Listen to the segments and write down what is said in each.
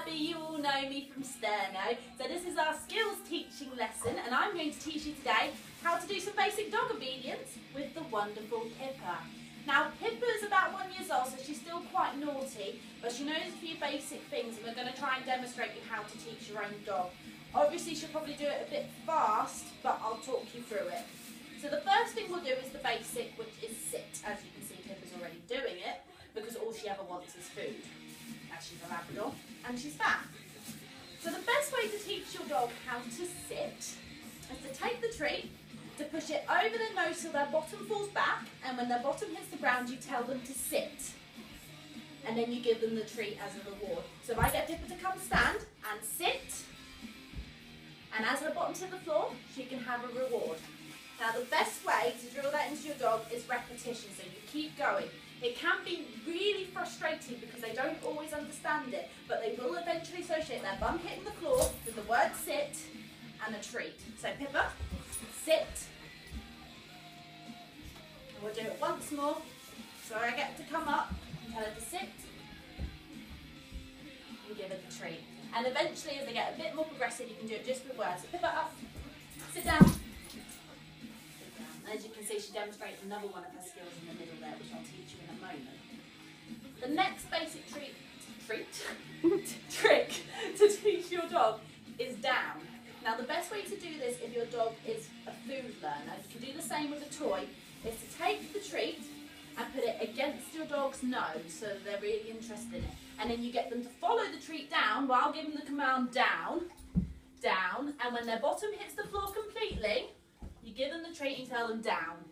Abby, you all know me from Steno. So this is our skills teaching lesson, and I'm going to teach you today how to do some basic dog obedience with the wonderful Pippa. Now Pippa is about 1 year old, so she's still quite naughty, but she knows a few basic things, and we're going to try and demonstrate you how to teach your own dog. Obviously she'll probably do it a bit fast, but I'll talk you through it. So the first thing we'll do is the basic, which is sit. As you can see, Pippa's already doing it, because all she ever wants is food. As she's a Labrador, and she's fat. So the best way to teach your dog how to sit is to take the treat, to push it over their nose so their bottom falls back, and when their bottom hits the ground you tell them to sit. And then you give them the treat as a reward. So if I get Pippa to come stand and sit, and as her bottom's hit the floor, she can have a reward. Now the best way to drill that into your dog is repetition, so you keep going. It can be really frustrating because they don't always understand it, but they will eventually associate their bum hitting the floor with the word sit and a treat. So Pippa, sit. And we'll do it once more. So I get to come up and tell her to sit and give her the treat. And eventually, as they get a bit more progressive, you can do it just with words. So Pippa, up, sit down. As you can see, she demonstrates another one of her skills in the middle there, which I'll teach you in a moment. The next basic trick to teach your dog is down. Now the best way to do this if your dog is a food learner, you can do the same with a toy, is to take the treat and put it against your dog's nose so that they're really interested in it. And then you get them to follow the treat down while giving the command down, down, and when their bottom hits the floor completely, you give them the treat and tell them down,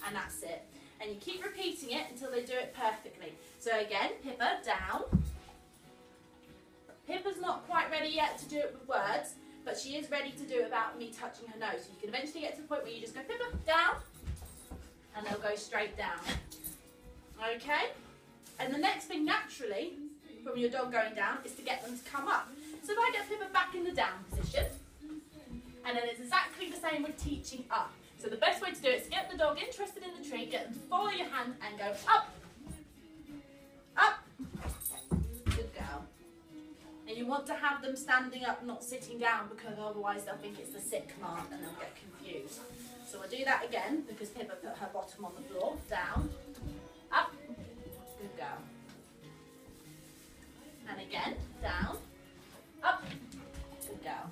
and that's it. And you keep repeating it until they do it perfectly. So again, Pippa, down. Pippa's not quite ready yet to do it with words, but she is ready to do it without me touching her nose. So you can eventually get to the point where you just go, Pippa, down, and they'll go straight down. Okay? And the next thing naturally, from your dog going down, is to get them to come up. So if I get Pippa back in the down position, and then it's exactly the same with teaching up. So the best way to do it is to get the dog interested in the treat, get them to follow your hand and go up, up, good girl. And you want to have them standing up, not sitting down, because otherwise they'll think it's the sit command and they'll get confused. So we'll do that again, because Pippa put her bottom on the floor, down, up, good girl. And again, down, up, good girl.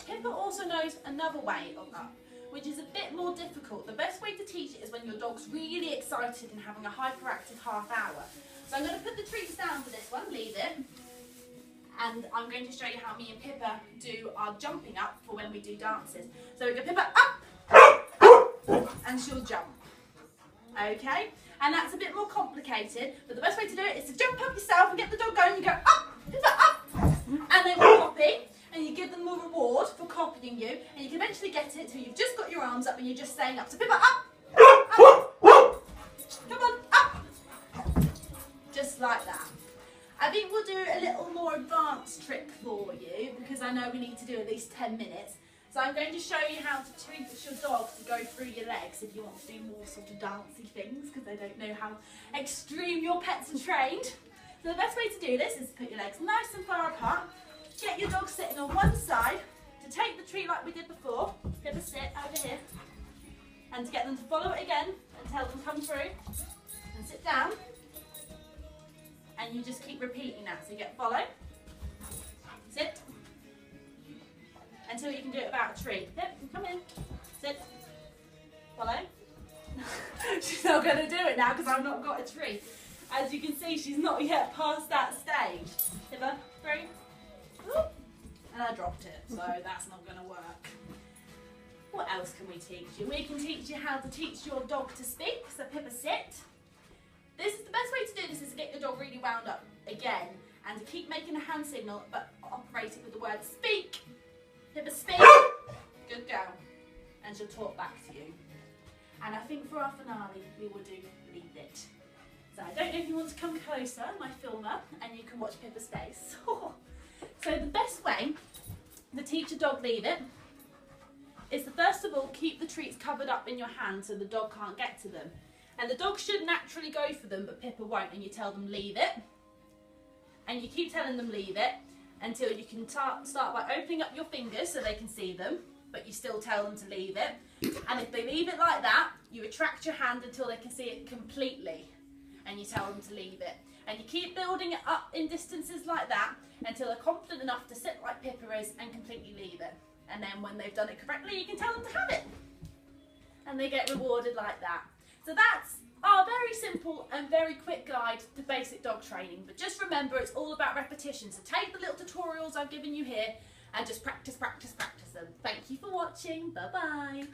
Pippa also knows another way of up, which is a bit more difficult. The best way to teach it is when your dog's really excited and having a hyperactive half hour. So I'm going to put the treats down for this one, leave it, and I'm going to show you how me and Pippa do our jumping up for when we do dances. So we go Pippa up, and she'll jump. Okay? And that's a bit more complicated, but the best way to do it is to jump up yourself and get the dog going. You go up, Pippa up, and then we copy. And you give them a reward for copying you, and you can eventually get it till you've just got your arms up and you're just saying up. So Pippa, up, up, come on, up, just like that. I think we'll do a little more advanced trick for you, because I know we need to do at least 10 minutes. So I'm going to show you how to treat your dog to go through your legs if you want to do more sort of dancey things, because I don't know how extreme your pets are trained. So the best way to do this is to put your legs nice and far apart. Get your dog sitting on one side, to take the treat like we did before, Pippa sit over here, and to get them to follow it again and tell them come through, and sit down, and you just keep repeating that. So you get follow, sit, until you can do it without a treat. Yep, come in, sit, follow. She's not going to do it now because I've not got a treat. As you can see, she's not yet past that stage. Pippa, through. And I dropped it, so that's not going to work. What else can we teach you? We can teach you how to teach your dog to speak. So Pippa, sit. This is the best way to do this, is to get your dog really wound up again, and to keep making a hand signal, but operate it with the word speak. Pippa, speak. Good girl. And she'll talk back to you. And I think for our finale, we will do leave it. So I don't know if you want to come closer, my filmer, and you can watch Pippa's face. So the best way to teach a dog leave it is to first of all keep the treats covered up in your hand so the dog can't get to them. And the dog should naturally go for them, but Pippa won't, and you tell them leave it. and you keep telling them leave it until you can start by opening up your fingers so they can see them, but you still tell them to leave it. And if they leave it like that, you retract your hand until they can see it completely, and you tell them to leave it. And you keep building it up in distances like that until they're confident enough to sit like Pippa is and completely leave it. And then when they've done it correctly, you can tell them to have it. And they get rewarded like that. So that's our very simple and very quick guide to basic dog training. But just remember, it's all about repetition. So take the little tutorials I've given you here and just practice, practice, practice them. Thank you for watching. Bye-bye.